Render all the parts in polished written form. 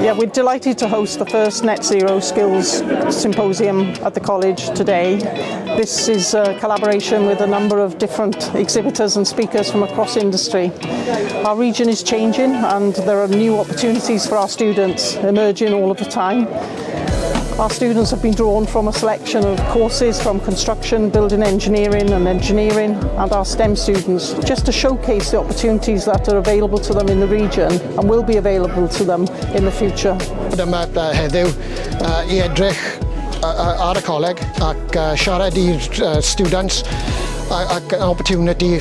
Yeah, we're delighted to host the first Net Zero Skills Symposium at the college today. This is a collaboration with a number of different exhibitors and speakers from across industry. Our region is changing and there are new opportunities for our students emerging all of the time. Our students have been drawn from a selection of courses from construction, building engineering and our STEM students, just to showcase the opportunities that are available to them in the region and will be available to them in the future. Dyma heddiw I edrych ar y coleg ac siarad i'r students ac opportunity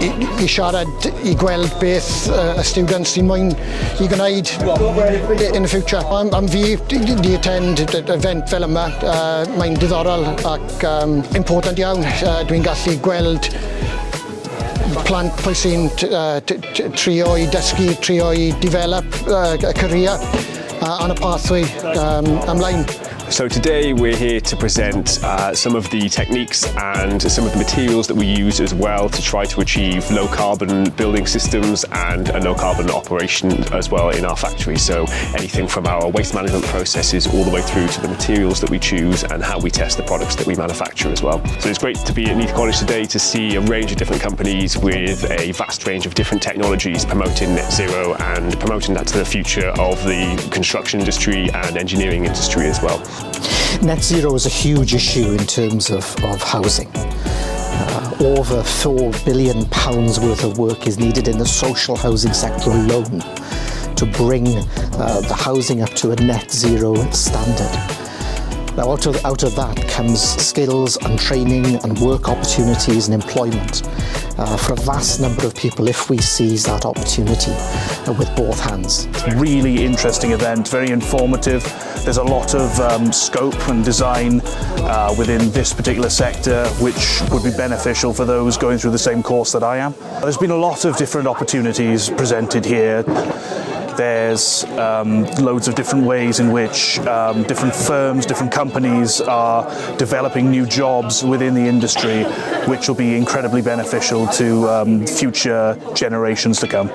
I siarad I gweld beth y students sy'n moyn I gwneud in the future. Am fi di attend event fel yma, mae'n diddorol ac important iawn. Dwi'n gallu gweld plant pwy sy'n trio I dysgu, trio I develop a career on a pathway ymlaen. So today we're here to present some of the techniques and some of the materials that we use as well to try to achieve low carbon building systems and a low carbon operation as well in our factory. So anything from our waste management processes all the way through to the materials that we choose and how we test the products that we manufacture as well. So it's great to be at Ngrŵp College today to see a range of different companies with a vast range of different technologies promoting net zero and promoting that to the future of the construction industry and engineering industry as well. Net zero is a huge issue in terms of housing. Over £4 billion worth of work is needed in the social housing sector alone to bring the housing up to a net zero standard. Now out of that comes skills and training and work opportunities and employment for a vast number of people if we seize that opportunity with both hands. Really interesting event, very informative. There's a lot of scope and design within this particular sector which would be beneficial for those going through the same course that I am. There's been a lot of different opportunities presented here. There's loads of different ways in which different firms, different companies are developing new jobs within the industry which will be incredibly beneficial to future generations to come.